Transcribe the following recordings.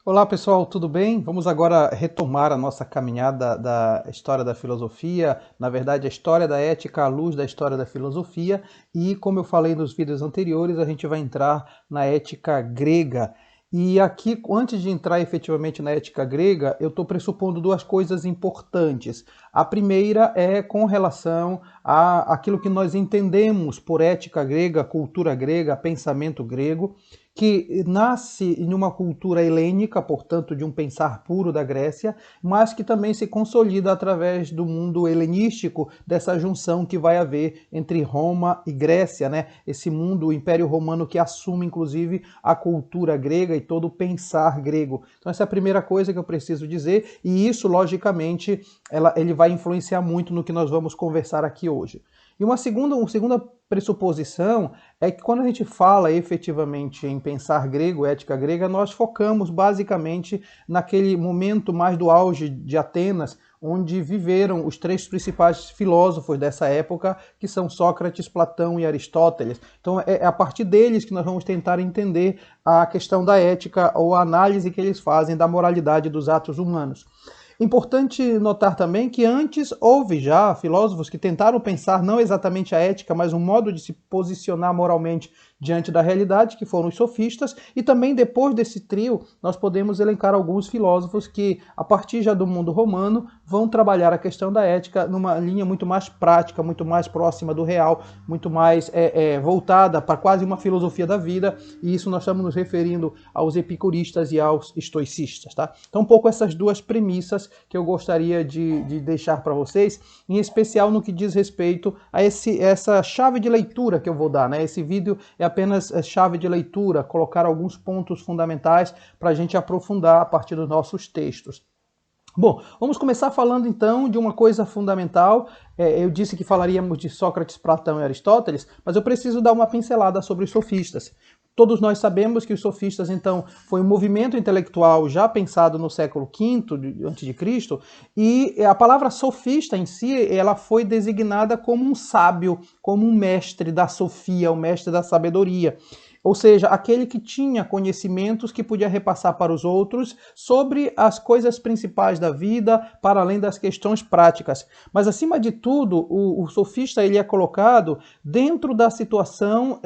Olá pessoal, tudo bem? Vamos agora retomar a nossa caminhada da história da filosofia, na verdade a história da ética à luz da história da filosofia, e como eu falei nos vídeos anteriores, a gente vai entrar na ética grega. E aqui, antes de entrar efetivamente na ética grega, eu estou pressupondo duas coisas importantes. A primeira é com relação a aquilo que nós entendemos por ética grega, cultura grega, pensamento grego, que nasce em uma cultura helênica, portanto, de um pensar puro da Grécia, mas que também se consolida através do mundo helenístico, dessa junção que vai haver entre Roma e Grécia, né? Esse mundo, o Império Romano, que assume, inclusive, a cultura grega e todo o pensar grego. Então, essa é a primeira coisa que eu preciso dizer, e isso, logicamente, ele vai influenciar muito no que nós vamos conversar aqui hoje. E uma segunda pressuposição é que quando a gente fala efetivamente em pensar grego, ética grega, nós focamos basicamente naquele momento mais do auge de Atenas, onde viveram os três principais filósofos dessa época, que são Sócrates, Platão e Aristóteles. Então é a partir deles que nós vamos tentar entender a questão da ética ou a análise que eles fazem da moralidade dos atos humanos. Importante notar também que antes houve já filósofos que tentaram pensar não exatamente a ética, mas um modo de se posicionar moralmente diante da realidade, que foram os sofistas, e também depois desse trio nós podemos elencar alguns filósofos que, a partir já do mundo romano, vão trabalhar a questão da ética numa linha muito mais prática, muito mais próxima do real, muito mais voltada para quase uma filosofia da vida, e isso nós estamos nos referindo aos epicuristas e aos estoicistas, tá? Então um pouco essas duas premissas que eu gostaria de deixar para vocês, em especial no que diz respeito a essa chave de leitura que eu vou dar, né? Esse vídeo é apenas chave de leitura, colocar alguns pontos fundamentais para a gente aprofundar a partir dos nossos textos. Bom, vamos começar falando então de uma coisa fundamental. Eu disse que falaríamos de Sócrates, Platão e Aristóteles, mas eu preciso dar uma pincelada sobre os sofistas. Todos nós sabemos que os sofistas, então, foi um movimento intelectual já pensado no século V a.C., e a palavra sofista em si, ela foi designada como um sábio, como um mestre da sofia, o mestre da sabedoria. Ou seja, aquele que tinha conhecimentos que podia repassar para os outros sobre as coisas principais da vida, para além das questões práticas. Mas, acima de tudo, o sofista ele é colocado dentro da situação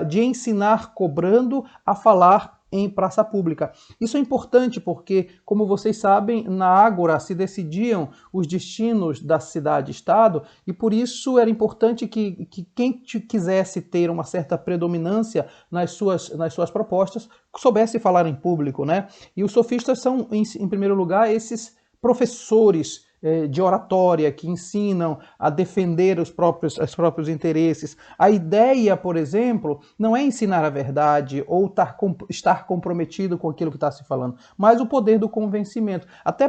de ensinar cobrando a falar em praça pública. Isso é importante porque, como vocês sabem, na Ágora se decidiam os destinos da cidade-estado e por isso era importante que quem quisesse ter uma certa predominância nas suas propostas soubesse falar em público, né? E os sofistas são, em primeiro lugar, esses professores de oratória que ensinam a defender os próprios interesses. A ideia, por exemplo, não é ensinar a verdade ou estar comprometido com aquilo que está se falando, mas o poder do convencimento. Até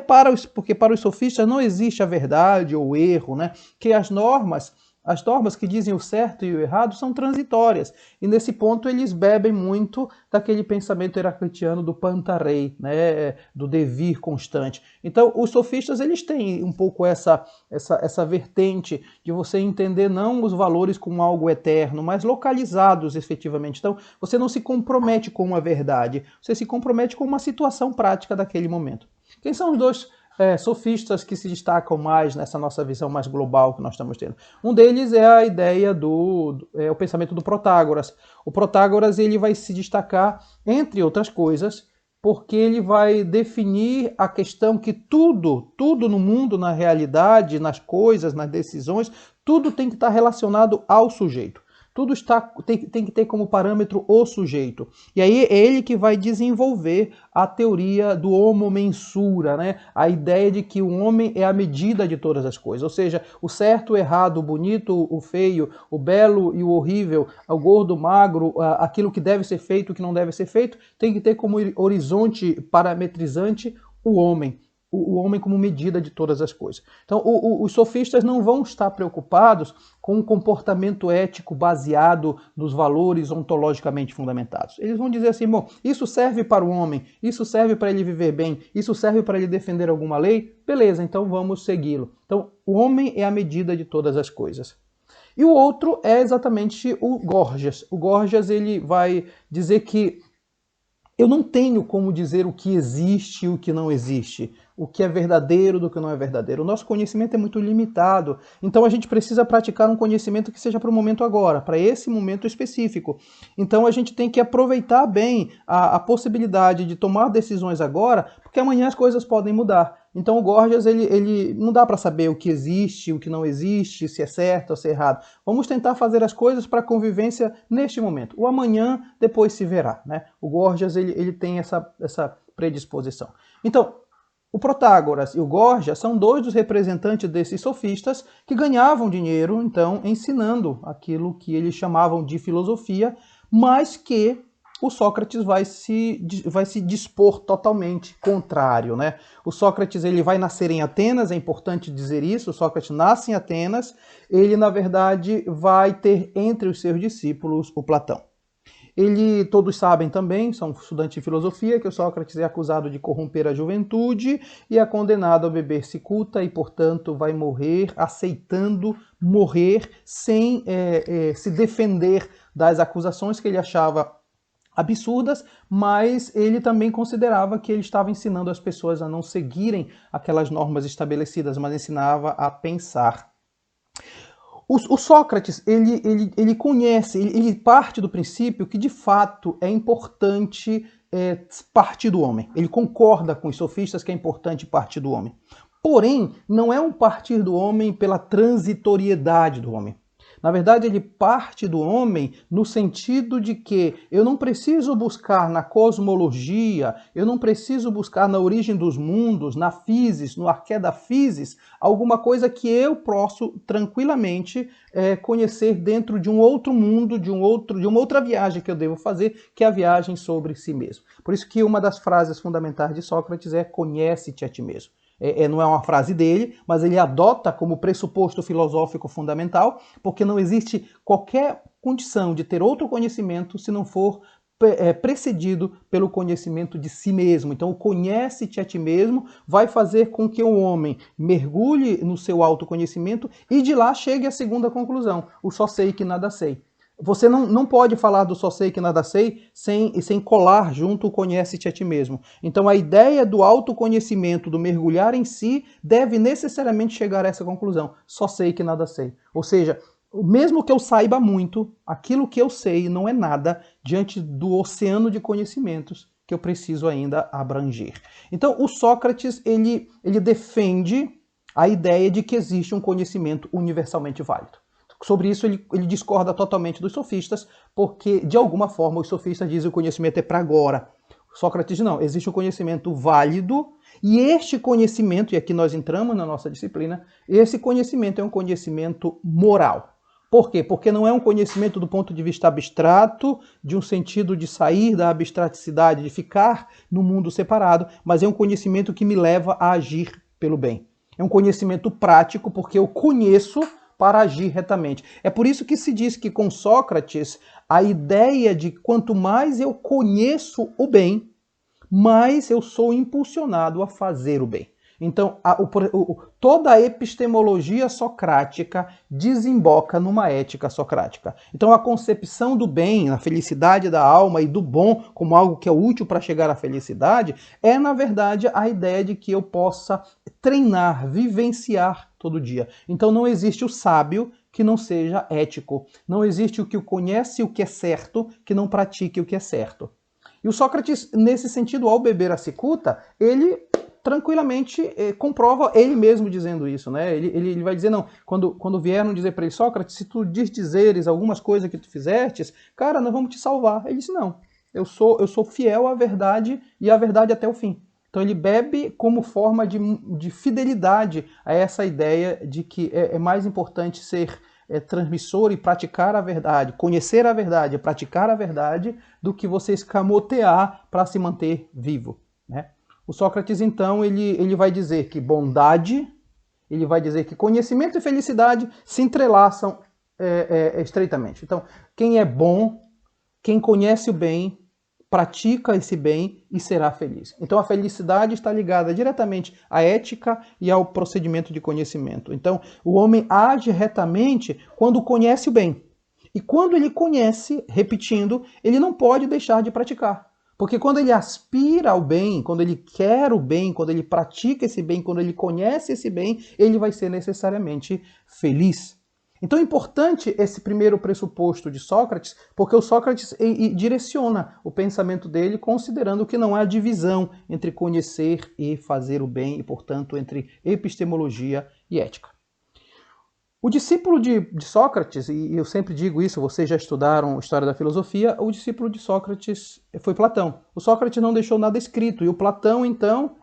porque para os sofistas não existe a verdade ou o erro, né? Que as normas que dizem o certo e o errado são transitórias. E nesse ponto eles bebem muito daquele pensamento heraclitiano do pantarei, né, do devir constante. Então os sofistas eles têm um pouco essa vertente de você entender não os valores como algo eterno, mas localizados efetivamente. Então você não se compromete com uma verdade, você se compromete com uma situação prática daquele momento. Quem são os dois sofistas que se destacam mais nessa nossa visão mais global que nós estamos tendo? Um deles é a ideia o pensamento do Protágoras. O Protágoras ele vai se destacar, entre outras coisas, porque ele vai definir a questão que tudo no mundo, na realidade, nas coisas, nas decisões, tudo tem que estar relacionado ao sujeito. Tudo tem que ter como parâmetro o sujeito. E aí é ele que vai desenvolver a teoria do homo mensura, né? A ideia de que o homem é a medida de todas as coisas. Ou seja, o certo, o errado, o bonito, o feio, o belo e o horrível, o gordo, o magro, aquilo que deve ser feito, o que não deve ser feito, tem que ter como horizonte parametrizante o homem. O homem como medida de todas as coisas. Então, os sofistas não vão estar preocupados com um comportamento ético baseado nos valores ontologicamente fundamentados. Eles vão dizer assim, bom, isso serve para o homem, isso serve para ele viver bem, isso serve para ele defender alguma lei, beleza, então vamos segui-lo. Então, o homem é a medida de todas as coisas. E o outro é exatamente o Gorgias. O Gorgias ele vai dizer que Eu não tenho como dizer o que existe e o que não existe, o que é verdadeiro do que não é verdadeiro. O nosso conhecimento é muito limitado, então a gente precisa praticar um conhecimento que seja para o momento agora, para esse momento específico. Então a gente tem que aproveitar bem a possibilidade de tomar decisões agora, porque amanhã as coisas podem mudar. Então o Gorgias, ele não dá para saber o que existe, o que não existe, se é certo ou se é errado. Vamos tentar fazer as coisas para a convivência neste momento. O amanhã depois se verá, né? O Gorgias, ele tem essa predisposição. Então, o Protágoras e o Gorgias são dois dos representantes desses sofistas que ganhavam dinheiro, então, ensinando aquilo que eles chamavam de filosofia, mas que o Sócrates vai se dispor totalmente contrário, né? O Sócrates, ele vai nascer em Atenas, é importante dizer isso, o Sócrates nasce em Atenas, ele, na verdade, vai ter entre os seus discípulos o Platão. Ele, todos sabem também, são estudantes de filosofia, que o Sócrates é acusado de corromper a juventude e é condenado a beber cicuta e, portanto, vai morrer aceitando morrer sem se defender das acusações que ele achava absurdas, mas ele também considerava que ele estava ensinando as pessoas a não seguirem aquelas normas estabelecidas, mas ensinava a pensar. O Sócrates, ele conhece, ele parte do princípio que de fato é importante partir do homem. Ele concorda com os sofistas que é importante partir do homem. Porém, não é um partir do homem pela transitoriedade do homem. Na verdade, ele parte do homem no sentido de que eu não preciso buscar na cosmologia, eu não preciso buscar na origem dos mundos, na physis, no arqué da physis, alguma coisa que eu posso tranquilamente conhecer dentro de um outro mundo, de uma outra viagem que eu devo fazer, que é a viagem sobre si mesmo. Por isso que uma das frases fundamentais de Sócrates é conhece-te a ti mesmo. Não é uma frase dele, mas ele adota como pressuposto filosófico fundamental, porque não existe qualquer condição de ter outro conhecimento se não for precedido pelo conhecimento de si mesmo. Então, o conhece-te a ti mesmo vai fazer com que o homem mergulhe no seu autoconhecimento e de lá chegue à segunda conclusão, o só sei que nada sei. Você não pode falar do só sei que nada sei sem colar junto o conhece-te a ti mesmo. Então a ideia do autoconhecimento, do mergulhar em si, deve necessariamente chegar a essa conclusão. Só sei que nada sei. Ou seja, mesmo que eu saiba muito, aquilo que eu sei não é nada diante do oceano de conhecimentos que eu preciso ainda abranger. Então o Sócrates, ele defende a ideia de que existe um conhecimento universalmente válido. Sobre isso ele discorda totalmente dos sofistas, porque de alguma forma os sofistas dizem que o conhecimento é para agora. Sócrates não, existe um conhecimento válido e este conhecimento, e aqui nós entramos na nossa disciplina, esse conhecimento é um conhecimento moral. Por quê? Porque não é um conhecimento do ponto de vista abstrato, de um sentido de sair da abstraticidade, de ficar no mundo separado, mas é um conhecimento que me leva a agir pelo bem. É um conhecimento prático porque eu conheço para agir retamente. É por isso que se diz que com Sócrates a ideia de quanto mais eu conheço o bem, mais eu sou impulsionado a fazer o bem. Então, toda a epistemologia socrática desemboca numa ética socrática. Então, a concepção do bem, a felicidade da alma e do bom como algo que é útil para chegar à felicidade, é, na verdade, a ideia de que eu possa treinar, vivenciar todo dia. Então, não existe o sábio que não seja ético. Não existe o que conhece o que é certo, que não pratique o que é certo. E o Sócrates, nesse sentido, ao beber a cicuta, ele tranquilamente comprova ele mesmo dizendo isso, né? Ele vai dizer, não, quando vieram dizer para ele, Sócrates, se tu desdizeres algumas coisas que tu fizestes, cara, nós vamos te salvar. Ele disse, não, eu sou fiel à verdade e à verdade até o fim. Então ele bebe como forma de fidelidade a essa ideia de que é mais importante ser transmissor e praticar a verdade, conhecer a verdade, praticar a verdade, do que você escamotear para se manter vivo, né? O Sócrates, então, ele vai dizer que bondade, ele vai dizer que conhecimento e felicidade se entrelaçam estreitamente. Então, quem é bom, quem conhece o bem, pratica esse bem e será feliz. Então, a felicidade está ligada diretamente à ética e ao procedimento de conhecimento. Então, o homem age retamente quando conhece o bem. E quando ele conhece, repetindo, ele não pode deixar de praticar. Porque quando ele aspira ao bem, quando ele quer o bem, quando ele pratica esse bem, quando ele conhece esse bem, ele vai ser necessariamente feliz. Então é importante esse primeiro pressuposto de Sócrates, porque o Sócrates direciona o pensamento dele considerando que não há divisão entre conhecer e fazer o bem, e, portanto, entre epistemologia e ética. O discípulo de Sócrates, e eu sempre digo isso, vocês já estudaram história da filosofia, o discípulo de Sócrates foi Platão. O Sócrates não deixou nada escrito, e o Platão, então,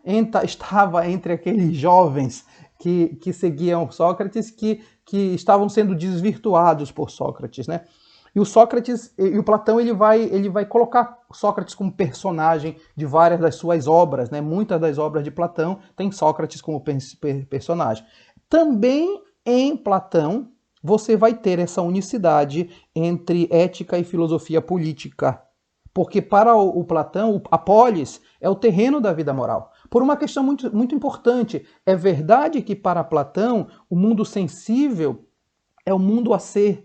estava entre aqueles jovens que seguiam Sócrates, que estavam sendo desvirtuados por Sócrates, né? E o Sócrates, e o Platão, ele vai colocar Sócrates como personagem de várias das suas obras, né? Muitas das obras de Platão têm Sócrates como personagem. Também em Platão, você vai ter essa unicidade entre ética e filosofia política. Porque para o Platão, a polis é o terreno da vida moral. Por uma questão muito, muito importante. É verdade que para Platão, o mundo sensível é o mundo a ser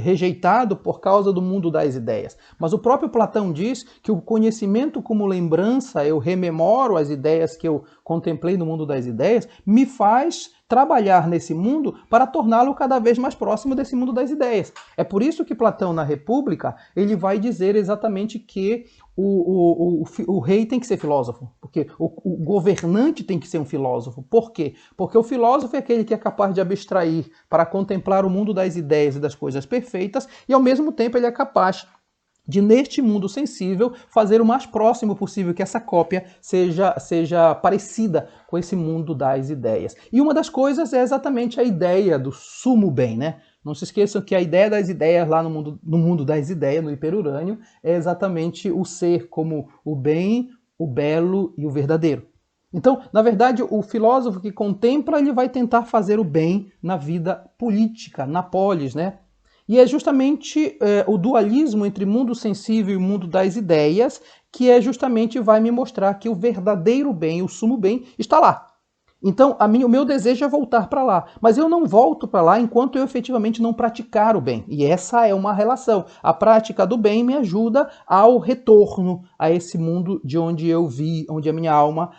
rejeitado por causa do mundo das ideias. Mas o próprio Platão diz que o conhecimento como lembrança, eu rememoro as ideias que eu contemplei no mundo das ideias, me faz trabalhar nesse mundo para torná-lo cada vez mais próximo desse mundo das ideias. É por isso que Platão, na República, ele vai dizer exatamente que o rei tem que ser filósofo, porque o governante tem que ser um filósofo. Por quê? Porque o filósofo é aquele que é capaz de abstrair para contemplar o mundo das ideias e das coisas perfeitas, e ao mesmo tempo ele é capaz de, neste mundo sensível, fazer o mais próximo possível que essa cópia seja parecida com esse mundo das ideias. E uma das coisas é exatamente a ideia do sumo bem, né? Não se esqueçam que a ideia das ideias lá no mundo das ideias, no hiperurânio, é exatamente o ser como o bem, o belo e o verdadeiro. Então, na verdade, o filósofo que contempla, ele vai tentar fazer o bem na vida política, na polis, né? E é justamente o dualismo entre mundo sensível e mundo das ideias que justamente vai me mostrar que o verdadeiro bem, o sumo bem, está lá. Então, o meu desejo é voltar para lá. Mas eu não volto para lá enquanto eu efetivamente não praticar o bem. E essa é uma relação. A prática do bem me ajuda ao retorno a esse mundo de onde eu vi, onde a minha alma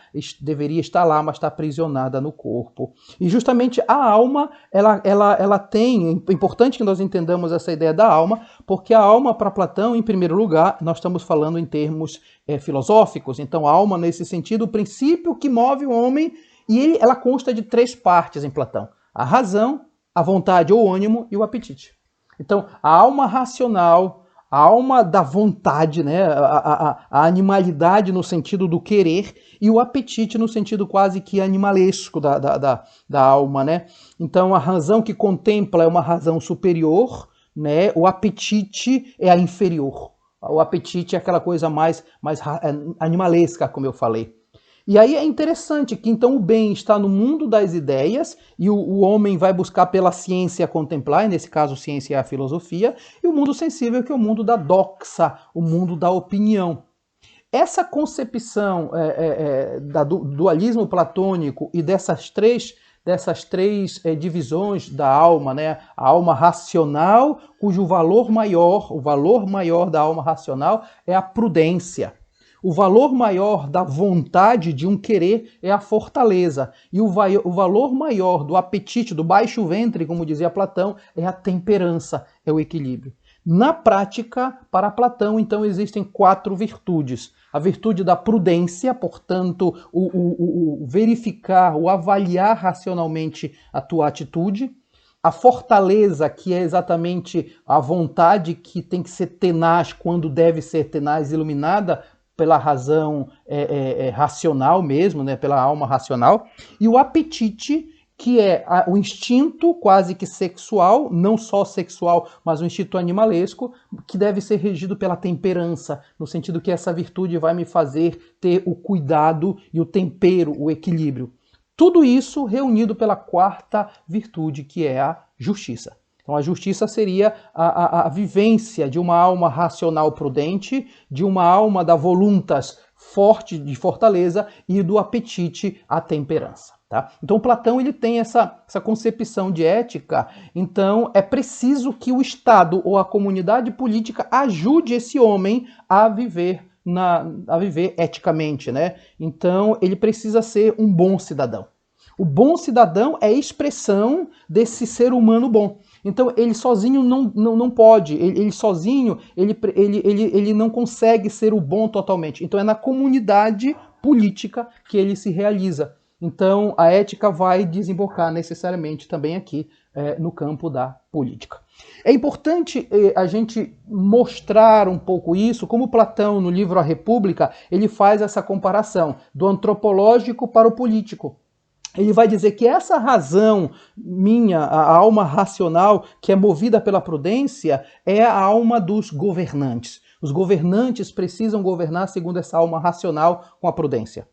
deveria estar lá, mas está aprisionada no corpo. E justamente a alma, ela tem... É importante que nós entendamos essa ideia da alma, porque a alma, para Platão, em primeiro lugar, nós estamos falando em termos filosóficos. Então, a alma, nesse sentido, o princípio que move o homem. E ela consta de 3 partes em Platão: a razão, a vontade ou ânimo e o apetite. Então, a alma racional, a alma da vontade, né? a animalidade no sentido do querer, e o apetite no sentido quase que animalesco da alma. Né? Então, a razão que contempla é uma razão superior, né? O apetite é a inferior. O apetite é aquela coisa mais animalesca, como eu falei. E aí é interessante que então o bem está no mundo das ideias e o homem vai buscar pela ciência contemplar, e nesse caso ciência é a filosofia, e o mundo sensível que é o mundo da doxa, o mundo da opinião. Essa concepção do dualismo platônico e dessas três divisões da alma, né? A alma racional, cujo valor maior da alma racional é a prudência. O valor maior da vontade de um querer é a fortaleza. E o valor maior do apetite, do baixo ventre, como dizia Platão, é a temperança, é o equilíbrio. Na prática, para Platão, então, existem 4 virtudes. A virtude da prudência, portanto, o verificar, o avaliar racionalmente a tua atitude. A fortaleza, que é exatamente a vontade que tem que ser tenaz quando deve ser tenaz, iluminada pela razão racional mesmo, né, pela alma racional, e o apetite, que é o instinto quase que sexual, não só sexual, mas o instinto animalesco, que deve ser regido pela temperança, no sentido que essa virtude vai me fazer ter o cuidado e o tempero, o equilíbrio. Tudo isso reunido pela 4ª virtude, que é a justiça. Então a justiça seria a vivência de uma alma racional prudente, de uma alma da voluntas forte, de fortaleza, e do apetite à temperança. Tá? Então Platão ele tem essa concepção de ética, então é preciso que o Estado ou a comunidade política ajude esse homem a viver eticamente, né? Então ele precisa ser um bom cidadão. O bom cidadão é a expressão desse ser humano bom. Então ele sozinho não pode, ele sozinho ele não consegue ser o bom totalmente. Então é na comunidade política que ele se realiza. Então, a ética vai desembocar necessariamente também aqui no campo da política. É importante a gente mostrar um pouco isso, como Platão, no livro A República, ele faz essa comparação do antropológico para o político. Ele vai dizer que essa razão minha, a alma racional, que é movida pela prudência, é a alma dos governantes. Os governantes precisam governar segundo essa alma racional com a prudência.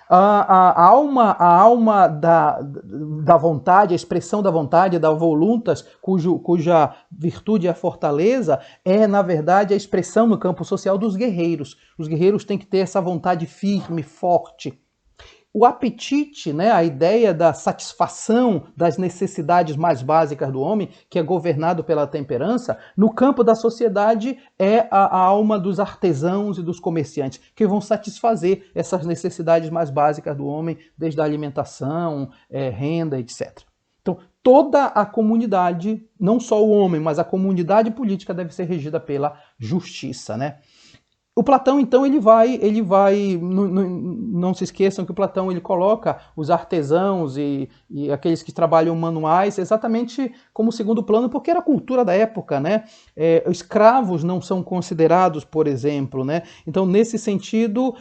A alma da vontade, a expressão da vontade, da voluntas, cuja virtude é a fortaleza, é, na verdade, a expressão no campo social dos guerreiros. Os guerreiros têm que ter essa vontade firme, forte. O apetite, né, a ideia da satisfação das necessidades mais básicas do homem, que é governado pela temperança, no campo da sociedade é a alma dos artesãos e dos comerciantes, que vão satisfazer essas necessidades mais básicas do homem, desde a alimentação, renda, etc. Então, toda a comunidade, não só o homem, mas a comunidade política deve ser regida pela justiça, né? O Platão, então, ele vai não se esqueçam que o Platão ele coloca os artesãos e aqueles que trabalham manuais exatamente como segundo plano, porque era a cultura da época, né? Escravos não são considerados, por exemplo, né? Então, nesse sentido,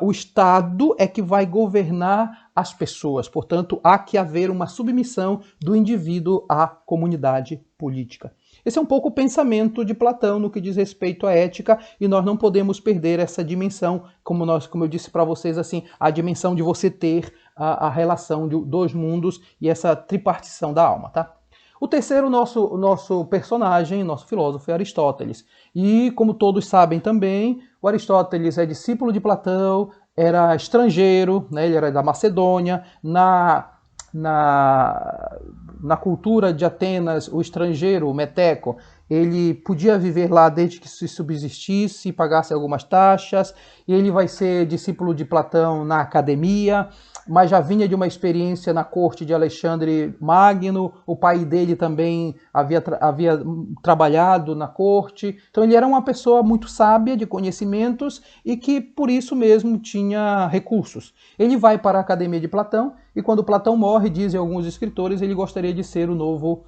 o Estado é que vai governar as pessoas, portanto, há que haver uma submissão do indivíduo à comunidade política. Esse é um pouco o pensamento de Platão no que diz respeito à ética, e nós não podemos perder essa dimensão, como eu disse para vocês, assim, a dimensão de você ter a relação dos mundos e essa tripartição da alma, tá? O terceiro, nosso personagem, nosso filósofo, é Aristóteles. E, como todos sabem também, o Aristóteles é discípulo de Platão, era estrangeiro, né? Ele era da Macedônia. Na cultura de Atenas, o estrangeiro, o meteco, ele podia viver lá desde que se subsistisse, pagasse algumas taxas, e ele vai ser discípulo de Platão na academia, mas já vinha de uma experiência na corte de Alexandre Magno, o pai dele também havia trabalhado na corte, então ele era uma pessoa muito sábia, de conhecimentos, e que por isso mesmo tinha recursos. Ele vai para a academia de Platão, e quando Platão morre, dizem alguns escritores, ele gostaria de ser o novo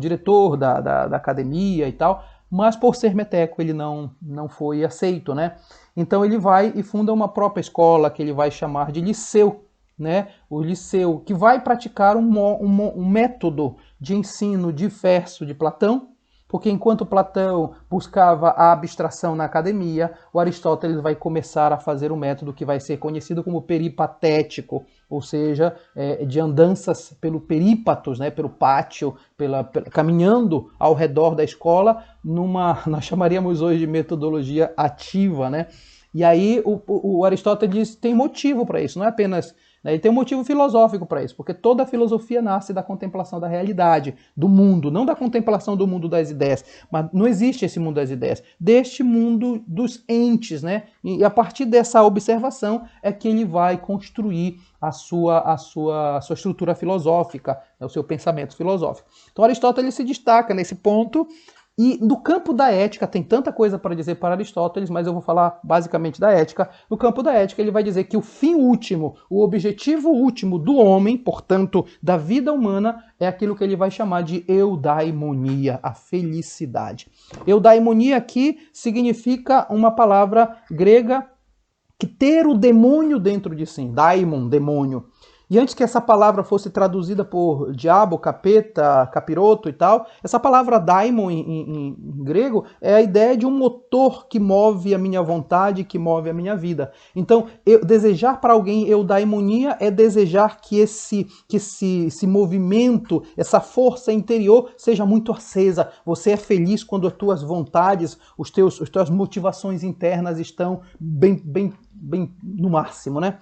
diretor da academia e tal, mas por ser meteco ele não foi aceito, né? Então ele vai e funda uma própria escola que ele vai chamar de Liceu, né? O Liceu, que vai praticar um método de ensino diverso de Platão, porque enquanto Platão buscava a abstração na academia, o Aristóteles vai começar a fazer um método que vai ser conhecido como peripatético, ou seja, de andanças pelo perípatos, né, pelo pátio, caminhando ao redor da escola, nós chamaríamos hoje de metodologia ativa, né? E aí o Aristóteles tem motivo para isso, não é apenas... Ele tem um motivo filosófico para isso, porque toda a filosofia nasce da contemplação da realidade, do mundo, não da contemplação do mundo das ideias, mas não existe esse mundo das ideias, deste mundo dos entes, né? E a partir dessa observação é que ele vai construir a sua estrutura filosófica, o seu pensamento filosófico. Então Aristóteles se destaca nesse ponto. E no campo da ética, tem tanta coisa para dizer para Aristóteles, mas eu vou falar basicamente da ética. No campo da ética, ele vai dizer que o fim último, o objetivo último do homem, portanto, da vida humana, é aquilo que ele vai chamar de eudaimonia, a felicidade. Eudaimonia aqui significa uma palavra grega que ter o demônio dentro de si, daimon, demônio. E antes que essa palavra fosse traduzida por diabo, capeta, capiroto e tal, essa palavra daimon em grego é a ideia de um motor que move a minha vontade, que move a minha vida. Então, desejar para alguém eudaimonia é desejar que esse movimento, essa força interior seja muito acesa. Você é feliz quando as tuas vontades, as tuas motivações internas estão bem no máximo, né?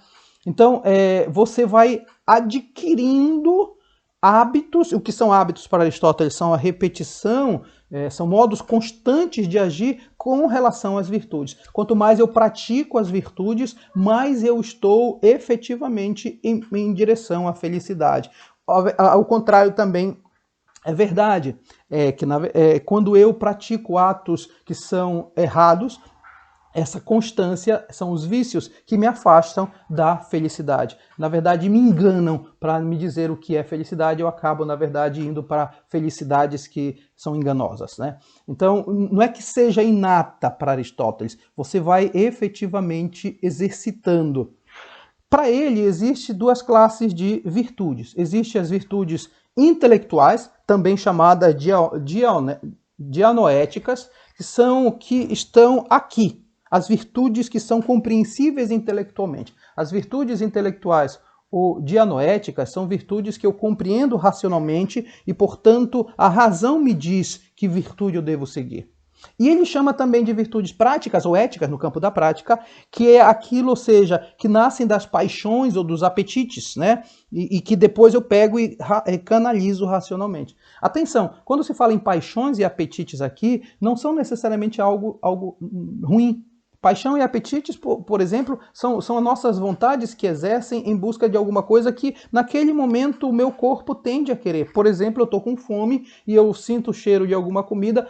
Então, você vai adquirindo hábitos. O que são hábitos para Aristóteles? São a repetição, são modos constantes de agir com relação às virtudes. Quanto mais eu pratico as virtudes, mais eu estou efetivamente em direção à felicidade. Ao contrário também é verdade, quando eu pratico atos que são errados, essa constância são os vícios que me afastam da felicidade. Na verdade, me enganam para me dizer o que é felicidade. Eu acabo, na verdade, indo para felicidades que são enganosas, né? Então, não é que seja inata para Aristóteles. Você vai efetivamente exercitando. Para ele, existe duas classes de virtudes. Existem as virtudes intelectuais, também chamadas dianoéticas, que estão aqui. As virtudes que são compreensíveis intelectualmente. As virtudes intelectuais ou dianoéticas são virtudes que eu compreendo racionalmente e, portanto, a razão me diz que virtude eu devo seguir. E ele chama também de virtudes práticas ou éticas no campo da prática, que é aquilo, ou seja, que nascem das paixões ou dos apetites, né? E que depois eu pego e canalizo racionalmente. Atenção, quando se fala em paixões e apetites aqui, não são necessariamente algo ruim. Paixão e apetites, por exemplo, são as nossas vontades que exercem em busca de alguma coisa que naquele momento o meu corpo tende a querer. Por exemplo, eu estou com fome e eu sinto o cheiro de alguma comida,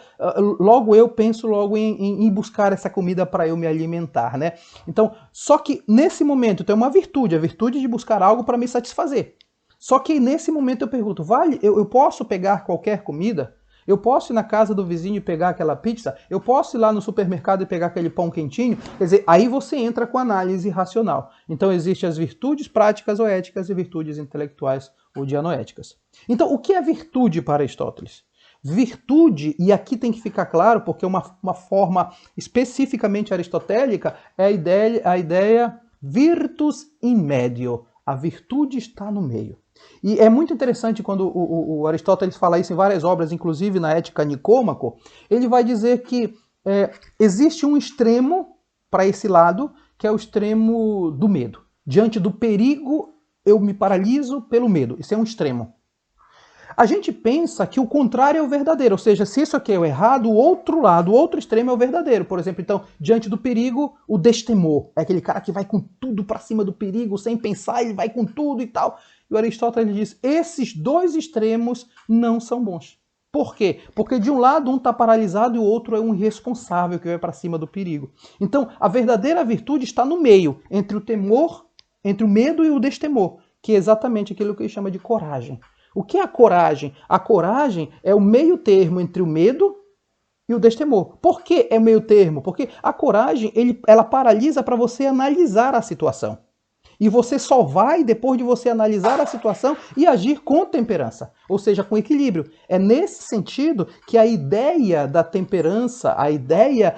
logo eu penso em buscar essa comida para eu me alimentar, né? Então, só que nesse momento tem uma virtude, a virtude de buscar algo para me satisfazer. Só que nesse momento eu pergunto, eu posso pegar qualquer comida? Eu posso ir na casa do vizinho e pegar aquela pizza? Eu posso ir lá no supermercado e pegar aquele pão quentinho? Quer dizer, aí você entra com análise racional. Então existem as virtudes práticas ou éticas e virtudes intelectuais ou dianoéticas. Então, o que é virtude para Aristóteles? Virtude, e aqui tem que ficar claro, porque uma forma especificamente aristotélica, é a ideia virtus in medio. A virtude está no meio. E é muito interessante quando o Aristóteles fala isso em várias obras, inclusive na Ética Nicômaco, ele vai dizer que existe um extremo para esse lado, que é o extremo do medo. Diante do perigo, eu me paraliso pelo medo. Isso é um extremo. A gente pensa que o contrário é o verdadeiro, ou seja, se isso aqui é o errado, o outro lado, o outro extremo é o verdadeiro. Por exemplo, então, diante do perigo, o destemor. É aquele cara que vai com tudo para cima do perigo, sem pensar, ele vai com tudo e tal. E o Aristóteles diz, esses dois extremos não são bons. Por quê? Porque de um lado um está paralisado e o outro é um irresponsável que vai para cima do perigo. Então, a verdadeira virtude está no meio, entre o temor, entre o medo e o destemor, que é exatamente aquilo que ele chama de coragem. O que é a coragem? A coragem é o meio termo entre o medo e o destemor. Por que é meio termo? Porque a coragem, ela paralisa para você analisar a situação. E você só vai depois de você analisar a situação e agir com temperança, ou seja, com equilíbrio. É nesse sentido que a ideia da temperança, a ideia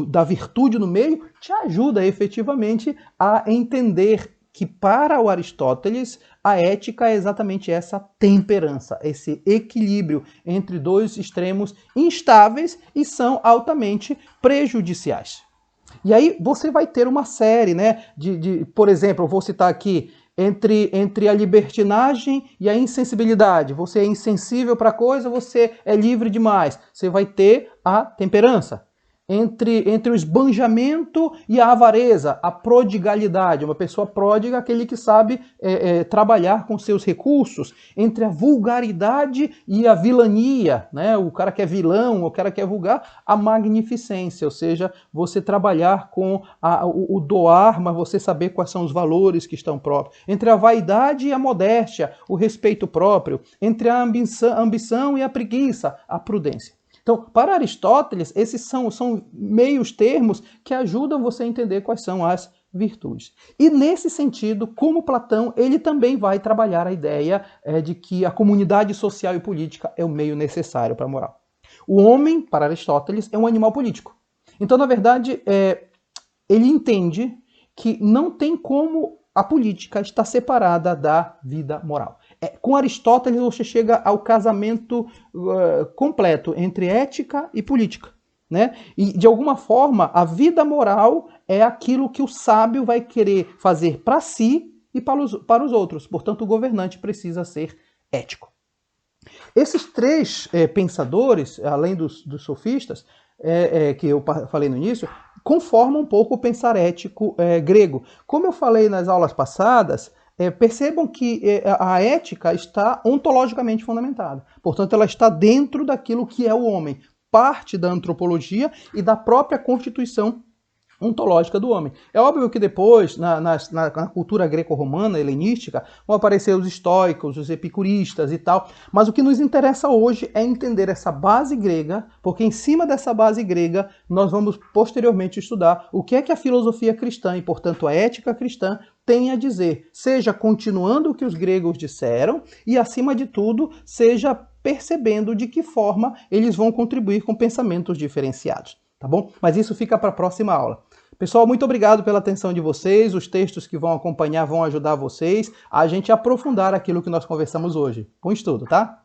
da virtude no meio, te ajuda efetivamente a entender que para o Aristóteles a ética é exatamente essa temperança, esse equilíbrio entre dois extremos instáveis e são altamente prejudiciais. E aí você vai ter uma série, né, por exemplo, eu vou citar aqui, entre a libertinagem e a insensibilidade. Você é insensível para a coisa, você é livre demais. Você vai ter a temperança. Entre o esbanjamento e a avareza, a prodigalidade. Uma pessoa pródiga é aquele que sabe trabalhar com seus recursos. Entre a vulgaridade e a vilania, né? O cara que é vilão, o cara que é vulgar, a magnificência, ou seja, você trabalhar com o doar, mas você saber quais são os valores que estão próprios. Entre a vaidade e a modéstia, o respeito próprio. Entre a ambição e a preguiça, a prudência. Então, para Aristóteles, esses são meios termos que ajudam você a entender quais são as virtudes. E nesse sentido, como Platão, ele também vai trabalhar a ideia de que a comunidade social e política é o meio necessário para a moral. O homem, para Aristóteles, é um animal político. Então, na verdade, ele entende que não tem como a política estar separada da vida moral. Com Aristóteles você chega ao casamento completo entre ética e política. né? E, de alguma forma, a vida moral é aquilo que o sábio vai querer fazer para si e para os outros. Portanto, o governante precisa ser ético. Esses três pensadores, além dos sofistas, que eu falei no início, conformam um pouco o pensar ético grego. Como eu falei nas aulas passadas, percebam que a ética está ontologicamente fundamentada. Portanto, ela está dentro daquilo que é o homem, parte da antropologia e da própria constituição ontológica do homem. É óbvio que depois, na cultura greco-romana, helenística, vão aparecer os estoicos, os epicuristas e tal, mas o que nos interessa hoje é entender essa base grega, porque em cima dessa base grega nós vamos posteriormente estudar o que é que a filosofia cristã e, portanto, a ética cristã tem a dizer, seja continuando o que os gregos disseram e, acima de tudo, seja percebendo de que forma eles vão contribuir com pensamentos diferenciados. Tá bom? Mas isso fica para a próxima aula. Pessoal, muito obrigado pela atenção de vocês. Os textos que vão acompanhar vão ajudar vocês a gente aprofundar aquilo que nós conversamos hoje. Bom estudo, tá?